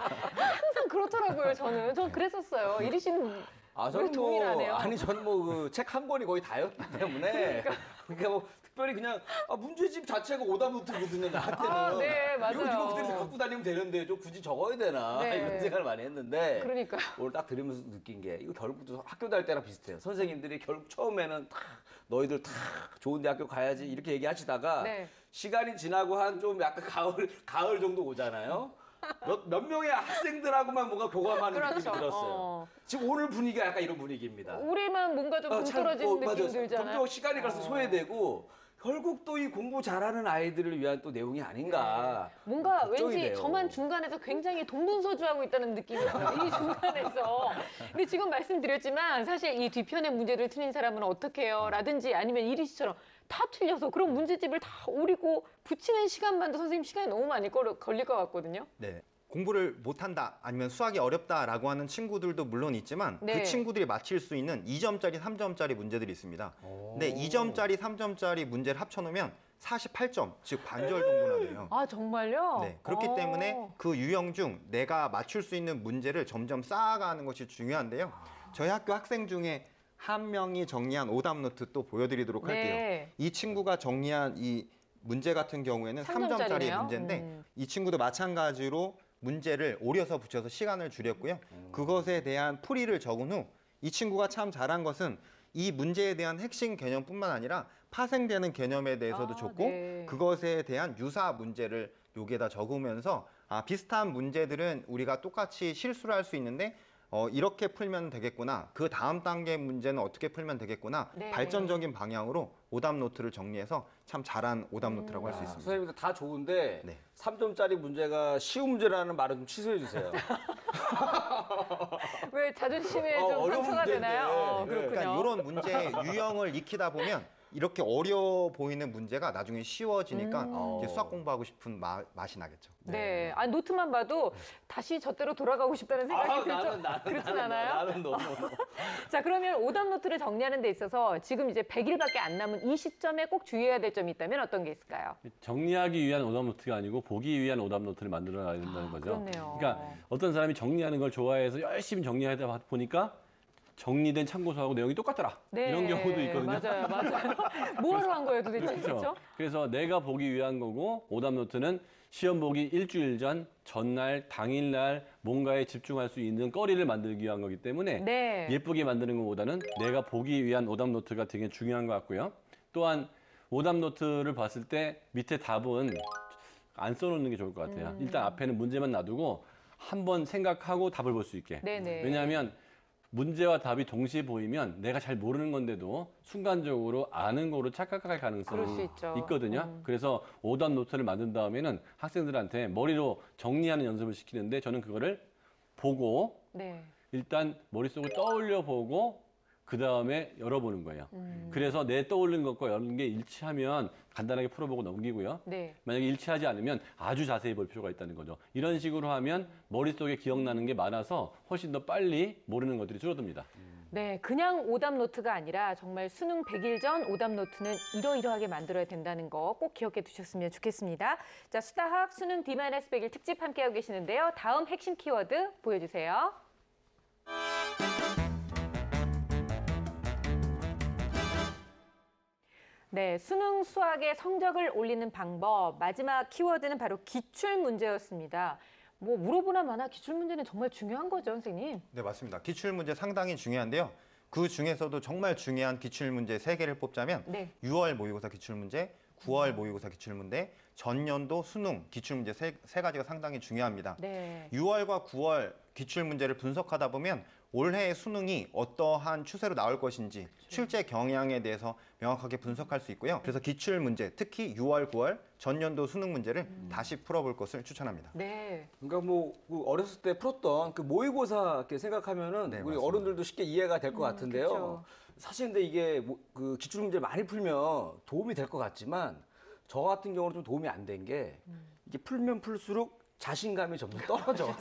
항상 그렇더라고요, 저는. 전 그랬었어요. 이리 씨는 아, 왜 저는 동의를 안 해요? 아니, 저는 뭐 그 책 한 권이 거의 다였기 때문에. 그러니까 뭐 특별히 그냥 문제집 자체가 오답 노트거든요, 나한테는. 아, 네, 맞아요. 이거 그대로 갖고 다니면 되는데 좀 굳이 적어야 되나 네. 이런 생각을 많이 했는데. 그러니까요. 오늘 딱 들으면서 느낀 게 이거 결국 또 학교 다닐 때랑 비슷해요. 선생님들이 결국 처음에는 다 너희들 다 좋은 대학교 가야지 이렇게 얘기하시다가 네. 시간이 지나고 한 좀 약간 가을 정도 오잖아요. 몇 명의 학생들하고만 뭔가 교감하는 그렇죠. 느낌이 들었어요. 지금 오늘 분위기가 약간 이런 분위기입니다. 우리만 뭔가 좀 동떨어지는 느낌 들잖아요. 점점 시간이 갈수록 소외되고 결국 또 이 공부 잘하는 아이들을 위한 또 내용이 아닌가. 뭔가 걱정이 왠지 돼요. 저만 중간에서 굉장히 동분서주하고 있다는 느낌이 들어요. 이 중간에서. 근데 지금 말씀드렸지만 사실 이 뒤편의 문제를 틀린 사람은 어떻게 해요? 라든지 아니면 이리 씨처럼 다 틀려서 그런 문제집을 다 오리고 붙이는 시간만도 선생님 시간이 너무 많이 걸릴 것 같거든요. 네. 공부를 못한다 아니면 수학이 어렵다라고 하는 친구들도 물론 있지만 네. 그 친구들이 맞힐 수 있는 2점짜리, 3점짜리 문제들이 있습니다. 근데 2점짜리, 3점짜리 문제를 합쳐놓으면 48점, 즉 반절 정도나 돼요. 아, 정말요? 네, 그렇기 때문에 그 유형 중 내가 맞출 수 있는 문제를 점점 쌓아가는 것이 중요한데요. 저희 학교 학생 중에 한 명이 정리한 오답 노트 또 보여드리도록 할게요. 네. 이 친구가 정리한 이 문제 같은 경우에는 3점짜리 3점짜리네요. 문제인데 이 친구도 마찬가지로 문제를 오려서 붙여서 시간을 줄였고요. 그것에 대한 풀이를 적은 후 이 친구가 참 잘한 것은 이 문제에 대한 핵심 개념뿐만 아니라 파생되는 개념에 대해서도 아, 적고 네. 그것에 대한 유사 문제를 여기에다 적으면서 비슷한 문제들은 우리가 똑같이 실수를 할 수 있는데 이렇게 풀면 되겠구나. 그 다음 단계 문제는 어떻게 풀면 되겠구나. 네. 발전적인 방향으로 오답 노트를 정리해서 참 잘한 오답 노트라고 할 수 있습니다. 선생님들 다 좋은데 네. 3점짜리 문제가 쉬운 문제라는 말은 좀 취소해 주세요. 왜 자존심에 좀 어려운 상처가 문제인데. 되나요? 네. 그렇군요. 그러니까 이런 문제의 유형을 익히다 보면 이렇게 어려워 보이는 문제가 나중에 쉬워지니까 이제 수학 공부하고 싶은 맛이 나겠죠. 네. 아, 노트만 봐도 다시 저때로 돌아가고 싶다는 생각이 들죠. 그렇진 않아요? 나는 너무. 자, 그러면 오답 노트를 정리하는 데 있어서 지금 이제 100일밖에 안 남은 이 시점에 꼭 주의해야 될 점이 있다면 어떤 게 있을까요? 정리하기 위한 오답 노트가 아니고 보기 위한 오답 노트를 만들어야 된다는 거죠. 그렇네요. 그러니까 어떤 사람이 정리하는 걸 좋아해서 열심히 정리하다 보니까 정리된 참고서하고 내용이 똑같더라. 네. 이런 경우도 있거든요. 맞아요, 맞아요. 뭐하러 한 거예요, 도대체? 그렇죠. 그렇죠? 그래서 내가 보기 위한 거고 오답 노트는 시험 보기 일주일 전, 전날, 당일날 뭔가에 집중할 수 있는 거리를 만들기 위한 거기 때문에 네. 예쁘게 만드는 것보다는 내가 보기 위한 오답 노트가 되게 중요한 것 같고요. 또한 오답 노트를 봤을 때 밑에 답은 안 써놓는 게 좋을 것 같아요. 일단 앞에는 문제만 놔두고 한번 생각하고 답을 볼 수 있게. 네네. 왜냐하면 문제와 답이 동시에 보이면 내가 잘 모르는 건데도 순간적으로 아는 거로 착각할 그럴 수 가능성이 있죠. 있거든요. 그래서 오답 노트를 만든 다음에는 학생들한테 머리로 정리하는 연습을 시키는데 저는 그거를 보고 네. 일단 머릿속을 떠올려 보고 그 다음에 열어보는 거예요. 그래서 내 떠올린 것과 여는 게 일치하면 간단하게 풀어보고 넘기고요. 네. 만약에 일치하지 않으면 아주 자세히 볼 필요가 있다는 거죠. 이런 식으로 하면 머릿속에 기억나는 게 많아서 훨씬 더 빨리 모르는 것들이 줄어듭니다. 네, 그냥 오답 노트가 아니라 정말 수능 100일 전 오답 노트는 이러이러하게 만들어야 된다는 거 꼭 기억해 두셨으면 좋겠습니다. 자, 수다학 수능 D-100일 특집 함께하고 계시는데요. 다음 핵심 키워드 보여주세요. 네, 수능 수학의 성적을 올리는 방법. 마지막 키워드는 바로 기출문제였습니다. 뭐 물어보나 마나 기출문제는 정말 중요한 거죠, 선생님? 네, 맞습니다. 기출문제 상당히 중요한데요. 그 중에서도 정말 중요한 기출문제 3개를 뽑자면 네. 6월 모의고사 기출문제, 9월 모의고사 기출문제, 전년도 수능 기출문제 세 가지가 상당히 중요합니다. 네. 6월과 9월 기출문제를 분석하다 보면 올해의 수능이 어떠한 추세로 나올 것인지 실제 경향에 대해서 명확하게 분석할 수 있고요. 그래서 기출문제, 특히 6월, 9월 전년도 수능 문제를 다시 풀어볼 것을 추천합니다. 네. 그러니까 그 어렸을 때 풀었던 그 모의고사 이렇게 생각하면은 네, 우리 맞습니다. 어른들도 쉽게 이해가 될 것 같은데요. 그쵸. 사실 근데 이게 그 기출 문제 많이 풀면 도움이 될 것 같지만 저 같은 경우는 좀 도움이 안 된 게 이게 풀면 풀수록 자신감이 점점 떨어져.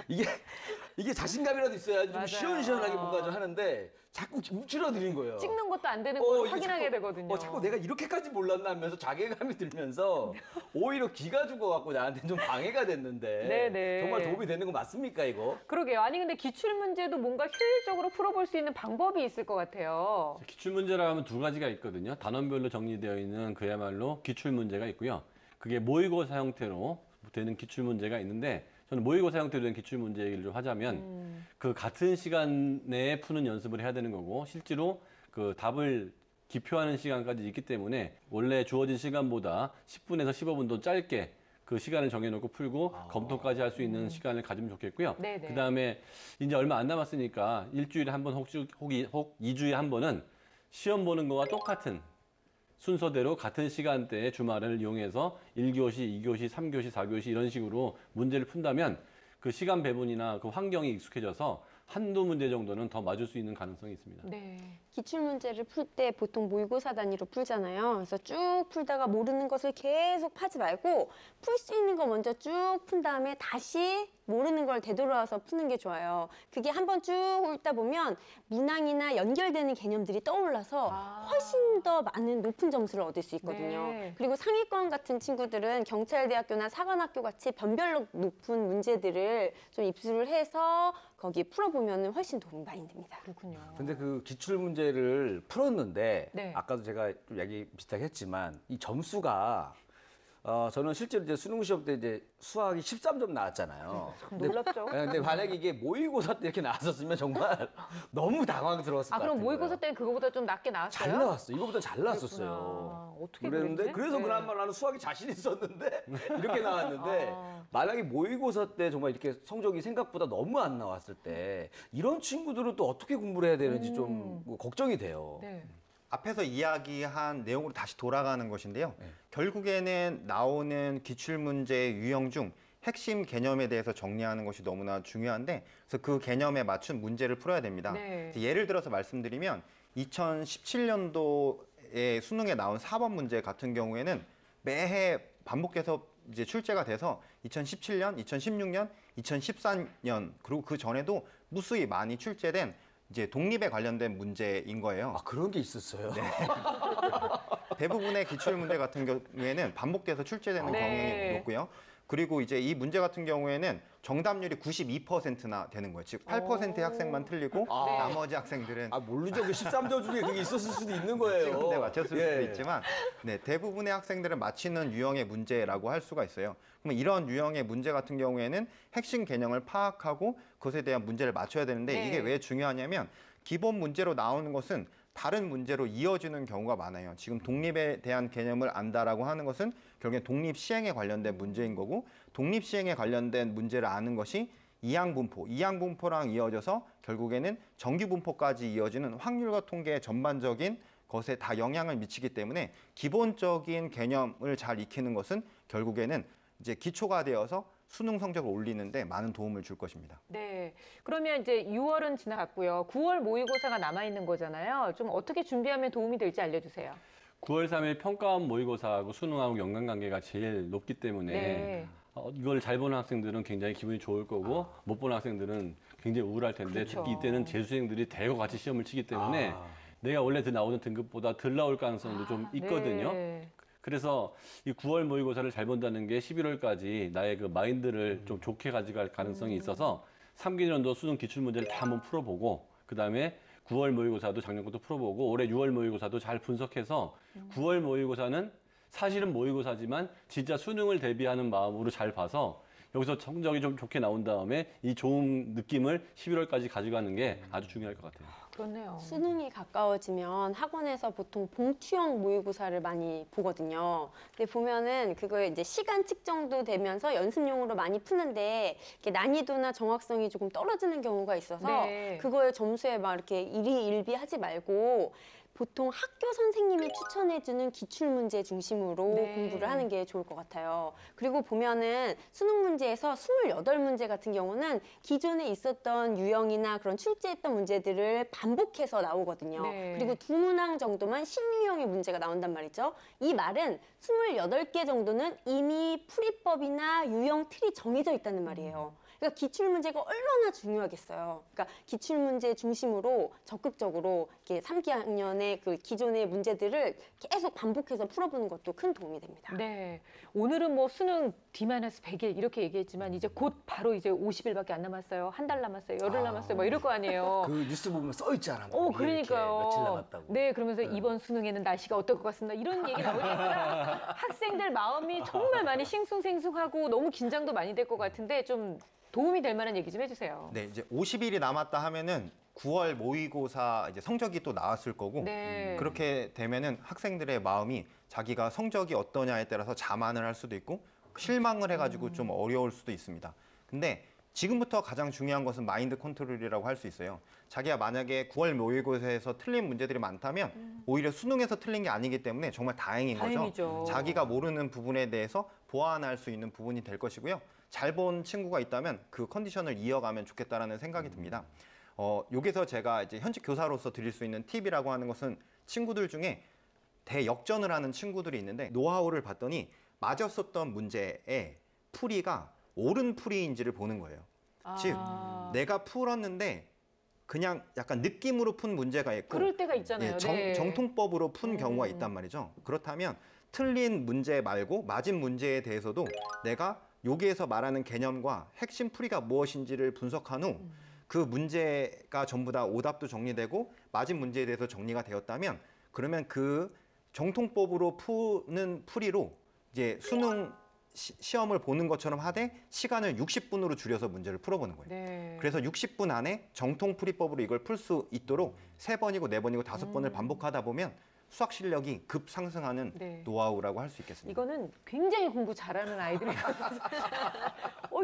이게 자신감이라도 있어야지 좀 맞아요. 시원시원하게 뭔가 좀 하는데 자꾸 움츠러드는 거예요. 찍는 것도 안 되는 걸 이게 확인하게 자꾸, 되거든요. 자꾸 내가 이렇게까지 몰랐나 하면서 자괴감이 들면서 오히려 기가 죽어 갖고 나한테 좀 방해가 됐는데 네네. 정말 도움이 되는 거 맞습니까 이거? 그러게요. 아니 근데 기출 문제도 뭔가 효율적으로 풀어볼 수 있는 방법이 있을 것 같아요. 기출문제라 하면 두 가지가 있거든요. 단원별로 정리되어 있는 그야말로 기출문제가 있고요. 그게 모의고사 형태로 되는 기출문제가 있는데 저는 모의고사 형태로 된 기출문제 얘기를 좀 하자면 그 같은 시간 내에 푸는 연습을 해야 되는 거고 실제로 그 답을 기표하는 시간까지 있기 때문에 원래 주어진 시간보다 10분에서 15분 더 짧게 그 시간을 정해놓고 풀고 검토까지 할 수 있는 시간을 가지면 좋겠고요. 네네. 그다음에 이제 얼마 안 남았으니까 일주일에 한 번 혹 2주에 한 번은 시험 보는 거와 똑같은 순서대로 같은 시간대에 주말을 이용해서 1교시, 2교시, 3교시, 4교시 이런 식으로 문제를 푼다면 그 시간 배분이나 그 환경이 익숙해져서 한두 문제 정도는 더 맞을 수 있는 가능성이 있습니다. 네. 기출문제를 풀 때 보통 모의고사 단위로 풀잖아요. 그래서 쭉 풀다가 모르는 것을 계속 파지 말고 풀 수 있는 거 먼저 쭉 푼 다음에 다시 모르는 걸 되돌아와서 푸는 게 좋아요. 그게 한번 쭉 훑다 보면 문항이나 연결되는 개념들이 떠올라서 훨씬 더 많은 높은 점수를 얻을 수 있거든요. 네. 그리고 상위권 같은 친구들은 경찰대학교나 사관학교 같이 변별력 높은 문제들을 좀 입수를 해서 거기 풀어보면 훨씬 도움이 많이 됩니다. 그렇군요. 근데 그 기출 문제를 풀었는데 네. 아까도 제가 좀 얘기 비슷하게 했지만 이 점수가 저는 실제로 이제 수능 시험 때 이제 수학이 13점 나왔잖아요. 참 놀랍죠? 근데 만약에 이게 모의고사 때 이렇게 나왔었으면 정말 너무 당황스러웠을 것 아, 같아요. 그럼 모의고사 때는 그거보다 좀 낮게 나왔어요? 잘 나왔어. 이거보다 잘 나왔었어요. 그랬구나. 어떻게 그랬는데 그랬지? 그래서 네. 그나마 나는 수학이 자신 있었는데 이렇게 나왔는데 만약에 모의고사 때 정말 이렇게 성적이 생각보다 너무 안 나왔을 때 이런 친구들은 또 어떻게 공부를 해야 되는지 좀 걱정이 돼요. 네. 앞에서 이야기한 내용으로 다시 돌아가는 것인데요. 결국에는 나오는 기출문제의 유형 중 핵심 개념에 대해서 정리하는 것이 너무나 중요한데 그래서 그 개념에 맞춘 문제를 풀어야 됩니다. 네. 예를 들어서 말씀드리면 2017년도에 수능에 나온 4번 문제 같은 경우에는 매해 반복해서 이제 출제가 돼서 2017년, 2016년, 2014년 그리고 그 전에도 무수히 많이 출제된 이제 독립에 관련된 문제인 거예요. 아 그런 게 있었어요. 대부분의 기출 문제 같은 경우에는 반복돼서 출제되는 네. 경향이 높고요. 그리고 이제 이 문제 같은 경우에는 정답률이 92%나 되는 거예요. 즉 8%의 학생만 틀리고 나머지 학생들은 아 모르죠. 그 13점 중에 그게 있었을 수도 있는 거예요. 찍은데 맞췄을 예. 수도 있지만 네, 대부분의 학생들은 맞히는 유형의 문제라고 할 수가 있어요. 그러면 이런 유형의 문제 같은 경우에는 핵심 개념을 파악하고 그것에 대한 문제를 맞춰야 되는데 네. 이게 왜 중요하냐면 기본 문제로 나오는 것은 다른 문제로 이어지는 경우가 많아요. 지금 독립에 대한 개념을 안다라고 하는 것은 결국엔 독립 시행에 관련된 문제인 거고 독립 시행에 관련된 문제를 아는 것이 이항분포, 이항분포랑 이어져서 결국에는 정규분포까지 이어지는 확률과 통계의 전반적인 것에 다 영향을 미치기 때문에 기본적인 개념을 잘 익히는 것은 결국에는 이제 기초가 되어서 수능 성적을 올리는데 많은 도움을 줄 것입니다. 네. 그러면 이제 6월은 지나갔고요. 9월 모의고사가 남아있는 거잖아요. 좀 어떻게 준비하면 도움이 될지 알려주세요. 9월 3일 평가원 모의고사하고 수능하고 연관관계가 제일 높기 때문에 네. 이걸 잘 보는 학생들은 굉장히 기분이 좋을 거고 못 보는 학생들은 굉장히 우울할 텐데 그렇죠. 특히 이때는 재수생들이 대거 같이 시험을 치기 때문에 내가 원래 나오는 등급보다 덜 나올 가능성도 좀 있거든요. 네. 그래서 이 9월 모의고사를 잘 본다는 게 11월까지 나의 그 마인드를 좀 좋게 가져갈 가능성이 있어서 3기년도 수능 기출문제를 다 한번 풀어보고 그다음에 9월 모의고사도 작년 것도 풀어보고 올해 6월 모의고사도 잘 분석해서 9월 모의고사는 사실은 모의고사지만 진짜 수능을 대비하는 마음으로 잘 봐서 여기서 성적이 좀 좋게 나온 다음에 이 좋은 느낌을 11월까지 가져가는 게 아주 중요할 것 같아요. 그렇네요. 수능이 가까워지면 학원에서 보통 봉투형 모의고사를 많이 보거든요. 근데 보면은 그거에 이제 시간 측정도 되면서 연습용으로 많이 푸는데 이렇게 난이도나 정확성이 조금 떨어지는 경우가 있어서 네. 그거에 점수에 막 이렇게 일희일비하지 말고 보통 학교 선생님이 추천해주는 기출문제 중심으로 네. 공부를 하는 게 좋을 것 같아요. 그리고 보면은 수능 문제에서 28문제 같은 경우는 기존에 있었던 유형이나 그런 출제했던 문제들을 반복해서 나오거든요. 네. 그리고 두 문항 정도만 신유형의 문제가 나온단 말이죠. 이 말은 28개 정도는 이미 풀이법이나 유형 틀이 정해져 있다는 말이에요. 그러니까 기출문제가 얼마나 중요하겠어요. 그러니까 기출문제 중심으로 적극적으로 이렇게 3기 학년의 그 기존의 문제들을 계속 반복해서 풀어보는 것도 큰 도움이 됩니다. 네. 오늘은 뭐 수능 D-100일 이렇게 얘기했지만 이제 곧 바로 이제 50일밖에 안 남았어요. 한 달 남았어요. 열흘 남았어요. 뭐 이럴 거 아니에요. 그 뉴스 보면 써 있잖아. 그러니까요. 며칠 남았다고. 네, 그러면서 이번 수능에는 날씨가 어떨 것 같습니다. 이런 얘기 나올 때마다 학생들 마음이 정말 많이 싱숭생숭하고 너무 긴장도 많이 될 것 같은데 좀 도움이 될 만한 얘기 좀 해주세요. 네, 이제 50일이 남았다 하면은 9월 모의고사 이제 성적이 또 나왔을 거고 네. 그렇게 되면은 학생들의 마음이 자기가 성적이 어떠냐에 따라서 자만을 할 수도 있고 실망을 해가지고 좀 어려울 수도 있습니다. 근데 지금부터 가장 중요한 것은 마인드 컨트롤이라고 할 수 있어요. 자기가 만약에 9월 모의고사에서 틀린 문제들이 많다면 오히려 수능에서 틀린 게 아니기 때문에 정말 다행인 거죠. 다행이죠. 자기가 모르는 부분에 대해서 보완할 수 있는 부분이 될 것이고요. 잘 본 친구가 있다면 그 컨디션을 이어가면 좋겠다라는 생각이 듭니다. 여기서 제가 이제 현직 교사로서 드릴 수 있는 팁이라고 하는 것은 친구들 중에 대역전을 하는 친구들이 있는데 노하우를 봤더니 맞았었던 문제의 풀이가 옳은 풀이인지를 보는 거예요. 즉 내가 풀었는데 그냥 약간 느낌으로 푼 문제가 있고 그럴 때가 있잖아요. 예, 네. 정통법으로 푼 경우가 있단 말이죠. 그렇다면 틀린 문제 말고 맞은 문제에 대해서도 내가 여기에서 말하는 개념과 핵심 풀이가 무엇인지를 분석한 후 그 문제가 전부 다 오답도 정리되고 맞은 문제에 대해서 정리가 되었다면 그러면 그 정통법으로 푸는 풀이로 이제 수능 시험을 보는 것처럼 하되 시간을 60분으로 줄여서 문제를 풀어보는 거예요. 네. 그래서 60분 안에 정통풀이법으로 이걸 풀 수 있도록 3번이고 4번이고 5번을 반복하다 보면 수학 실력이 급 상승하는 네. 노하우라고 할 수 있겠습니다. 이거는 굉장히 공부 잘하는 아이들이거든요.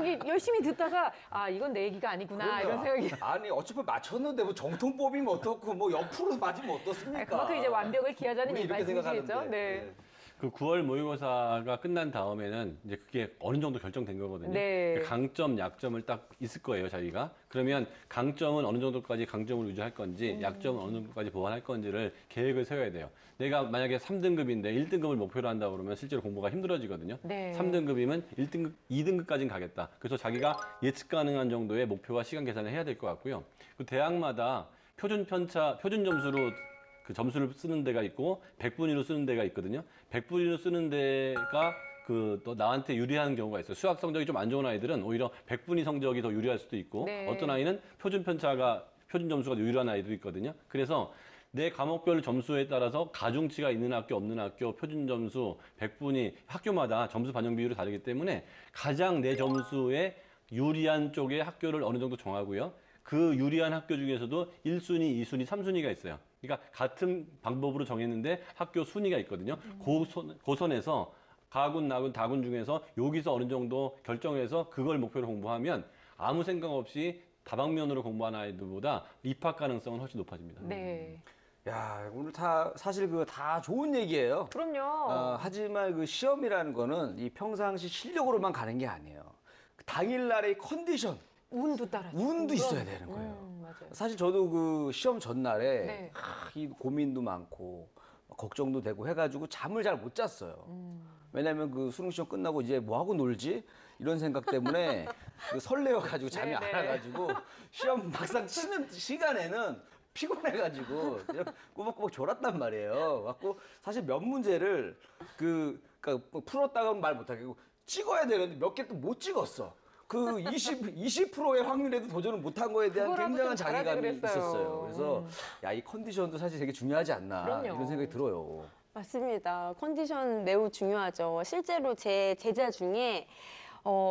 이게 열심히 듣다가 이건 내 얘기가 아니구나 이런 생각이. 아니 어차피 맞췄는데 뭐 정통법이면 어떻고 뭐 옆으로 맞으면 어떻습니까? 그만큼 이제 완벽을 기하자는 우리 이렇게 말씀이시겠죠? 생각하는데. 네. 그 9월 모의고사가 끝난 다음에는 이제 그게 어느 정도 결정된 거거든요. 네. 그 강점, 약점을 딱 있을 거예요, 자기가. 그러면 강점은 어느 정도까지 강점을 유지할 건지, 약점은 어느 정도까지 보완할 건지를 계획을 세워야 돼요. 내가 만약에 3등급인데 1등급을 목표로 한다 그러면 실제로 공부가 힘들어지거든요. 네. 3등급이면 1등급, 2등급까지는 가겠다. 그래서 자기가 예측 가능한 정도의 목표와 시간 계산을 해야 될 것 같고요. 그 대학마다 표준 편차, 표준 점수로 그 점수를 쓰는 데가 있고 100분위로 쓰는 데가 있거든요. 100분위로 쓰는 데가 또 나한테 유리한 경우가 있어요. 수학 성적이 좀 안 좋은 아이들은 오히려 100분위 성적이 더 유리할 수도 있고 네. 어떤 아이는 표준 점수가 유리한 아이도 있거든요. 그래서 내 과목별 점수에 따라서 가중치가 있는 학교, 없는 학교, 표준 점수, 100분위 학교마다 점수 반영 비율이 다르기 때문에 가장 내 점수에 유리한 쪽의 학교를 어느 정도 정하고요. 그 유리한 학교 중에서도 1순위, 2순위, 3순위가 있어요. 그러니까 같은 방법으로 정했는데 학교 순위가 있거든요. 그 선에서 가군, 나군, 다군 중에서 여기서 어느 정도 결정해서 그걸 목표로 공부하면 아무 생각 없이 다방면으로 공부하는 아이들보다 입학 가능성은 훨씬 높아집니다. 네. 야, 오늘 사실 그거 다 좋은 얘기예요. 그럼요. 하지만 그 시험이라는 거는 이 평상시 실력으로만 가는 게 아니에요. 그 당일날의 컨디션, 운도 따라서. 운도 있어야 되는 거예요. 맞아요. 사실 저도 그 시험 전날에 네. 이 고민도 많고 걱정도 되고 해가지고 잠을 잘 못 잤어요. 왜냐하면 그 수능 시험 끝나고 이제 뭐 하고 놀지 이런 생각 때문에 그 설레어가지고 잠이 안 네네. 와가지고 시험 막상 치는 시간에는 피곤해가지고 그냥 꾸벅꾸벅 졸았단 말이에요. 갖고 사실 몇 문제를 그러니까 풀었다가는 말 못하겠고 찍어야 되는데 몇 개 또 못 찍었어. 그 20%의 확률에도 도전을 못한 거에 대한 그거라도 굉장한 좀 잘하지 자괴감이 그랬어요. 있었어요. 그래서 야, 이 컨디션도 사실 되게 중요하지 않나 그럼요. 이런 생각이 들어요. 맞습니다. 컨디션 매우 중요하죠. 실제로 제 제자 중에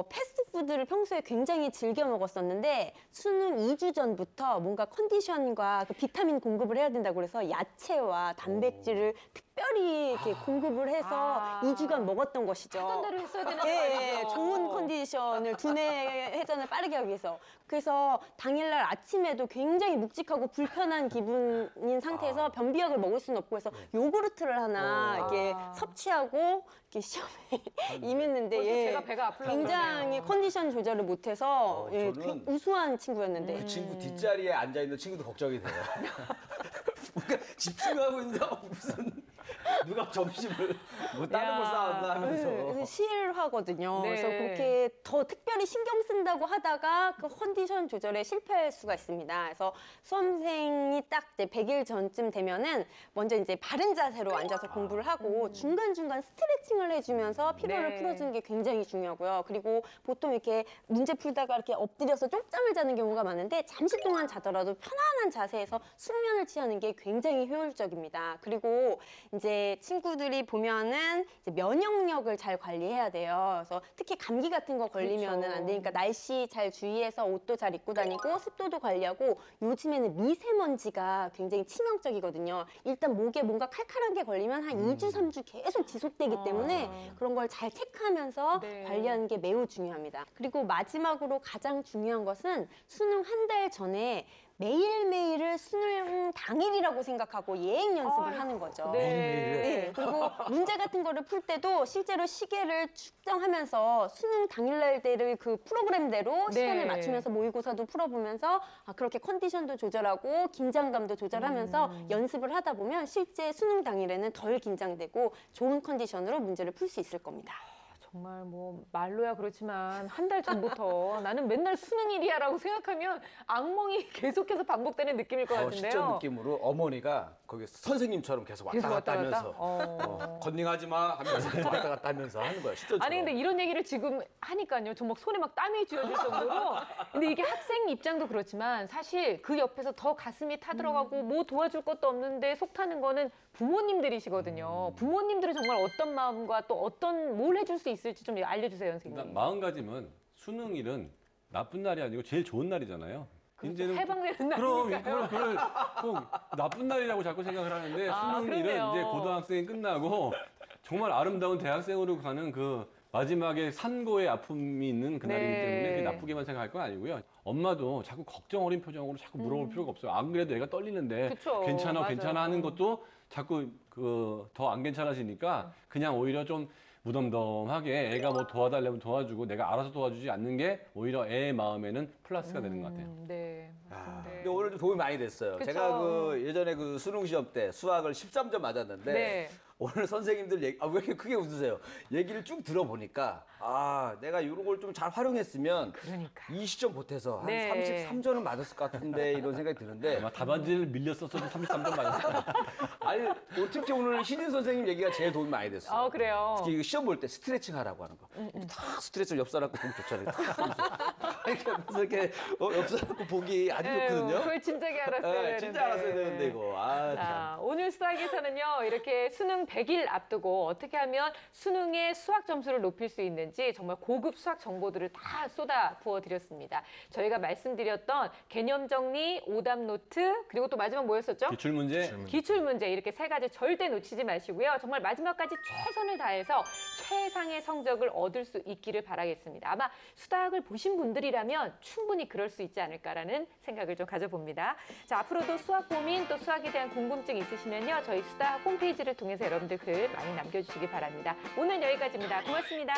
패스트푸드를 평소에 굉장히 즐겨 먹었었는데 수능 2주 전부터 뭔가 컨디션과 그 비타민 공급을 해야 된다고 그래서 야채와 단백질을 특별히 이렇게 공급을 해서 2주간 먹었던 것이죠. 하던 대로 했어야 되는 예, 말이죠. 좋은 컨디션을 두뇌 회전을 빠르게 하기 위해서. 그래서 당일날 아침에도 굉장히 묵직하고 불편한 기분인 상태에서 변비약을 먹을 수는 없고 해서 요구르트를 하나 이렇게 섭취하고 이렇게 시험에 임했는데 벌써 제가 배가 아프려고 굉장히 그러네요. 컨디션 조절을 못해서 예, 저는 우수한 친구였는데 그 친구 뒷자리에 앉아 있는 친구도 걱정이 돼요. 뭔가 집중하고 있는데 무슨 누가 점심을 뭐 다른 걸 야. 싸웠나 하면서. 그래서 실화거든요. 네. 그래서 그렇게 더 특별히 신경 쓴다고 하다가 그 컨디션 조절에 실패할 수가 있습니다. 그래서 수험생이 딱 이제 100일 전쯤 되면은 먼저 이제 바른 자세로 앉아서 공부를 하고 중간중간 스트레칭을 해주면서 피로를 네. 풀어주는 게 굉장히 중요하고요. 그리고 보통 이렇게 문제 풀다가 이렇게 엎드려서 쪽잠을 자는 경우가 많은데 잠시 동안 자더라도 편안한 자세에서 숙면을 취하는 게 굉장히 효율적입니다. 그리고 이제 친구들이 보면은 이제 면역력을 잘 관리해야 돼요. 그래서 특히 감기 같은 거 걸리면은 그렇죠. 안 되니까 날씨 잘 주의해서 옷도 잘 입고 다니고 습도도 관리하고 요즘에는 미세먼지가 굉장히 치명적이거든요. 일단 목에 뭔가 칼칼한 게 걸리면 한 2주, 3주 계속 지속되기 때문에 그런 걸 잘 체크하면서 네. 관리하는 게 매우 중요합니다. 그리고 마지막으로 가장 중요한 것은 수능 한 달 전에 매일매일을 수능 당일이라고 생각하고 예행 연습을 하는 거죠. 네. 그리고 문제 같은 거를 풀 때도 실제로 시계를 측정하면서 수능 당일날대로 그 프로그램대로 네. 시간을 맞추면서 모의고사도 풀어보면서 그렇게 컨디션도 조절하고 긴장감도 조절하면서 연습을 하다 보면 실제 수능 당일에는 덜 긴장되고 좋은 컨디션으로 문제를 풀 수 있을 겁니다. 정말 뭐 말로야 그렇지만 한 달 전부터 나는 맨날 수능일이야라고 생각하면 악몽이 계속해서 반복되는 느낌일 것 같은데요. 실전 느낌으로 어머니가 거기 선생님처럼 계속 왔다 계속 갔다 왔다 갔다? 하면서 컨닝하지 마 하면서 왔다 갔다 하면서 하는 거야. 실전처럼. 아니 근데 이런 얘기를 지금 하니까요. 저 막 손에 막 땀이 쥐어질 정도로. 근데 이게 학생 입장도 그렇지만 사실 그 옆에서 더 가슴이 타들어가고 뭐 도와줄 것도 없는데 속 타는 거는 부모님들이시거든요. 부모님들은 정말 어떤 마음과 또 어떤 뭘 해줄 수 있을지 좀 알려주세요, 선생님. 일단 마음가짐은 수능일은 나쁜 날이 아니고 제일 좋은 날이잖아요. 이제는 해방되는 그럼 날이니까요. 그걸 꼭 나쁜 날이라고 자꾸 생각을 하는데 아, 수능일은 그러네요. 이제 고등학생이 끝나고 정말 아름다운 대학생으로 가는 그 마지막에 산고의 아픔이 있는 그날이기 네. 때문에 그게 나쁘게만 생각할 건 아니고요. 엄마도 자꾸 걱정 어린 표정으로 자꾸 물어볼 필요가 없어요. 안 그래도 애가 떨리는데 그쵸, 괜찮아 맞아요. 괜찮아 하는 것도 자꾸 그 더 안 괜찮아지니까 그냥 오히려 좀 무덤덤하게 애가 뭐 도와달라면 도와주고 내가 알아서 도와주지 않는 게 오히려 애의 마음에는 플러스가 되는 것 같아요. 네, 아, 맞습니다. 근데 오늘 좀 도움이 많이 됐어요. 그쵸. 제가 그 예전에 그 수능 시험 때 수학을 13점 맞았는데 네. 오늘 선생님들 얘기, 왜 이렇게 크게 웃으세요? 얘기를 쭉 들어보니까 내가 이런 걸 좀 잘 활용했으면 그러니까. 이 시점 보태서 한 네. 33점은 맞았을 것 같은데 이런 생각이 드는데 아마 답안지를 밀렸었어도 33점 맞았어요. 아니 특히 오늘 희진 선생님 얘기가 제일 도움이 많이 됐어요. 아, 그래요? 특히 이거 시험 볼 때 스트레칭 하라고 하는 거. 다 스트레칭 옆 사람 거 보기 좋잖아요. 탁 하면서. 이렇게 하면서 이렇게 옆 사람 거 보기 아주 좋거든요. 그걸 진작에 알았어야 되는데. 진짜 알았어야 되는데 이거. 참. 자, 오늘 수학에서는요, 이렇게 수능 100일 앞두고 어떻게 하면 수능의 수학 점수를 높일 수 있는지 정말 고급 수학 정보들을 다 쏟아 부어 드렸습니다. 저희가 말씀드렸던 개념 정리, 오답 노트, 그리고 또 마지막 뭐였었죠? 기출 문제 기출 문제 이렇게 세 가지 절대 놓치지 마시고요. 정말 마지막까지 최선을 다해서 최상의 성적을 얻을 수 있기를 바라겠습니다. 아마 수학을 보신 분들이라면 충분히 그럴 수 있지 않을까라는 생각을 좀 가져봅니다. 자, 앞으로도 수학 고민 또 수학에 대한 궁금증 있으시면요. 저희 수학 홈페이지를 통해서 여러분들 글 많이 남겨주시기 바랍니다. 오늘 여기까지입니다. 고맙습니다.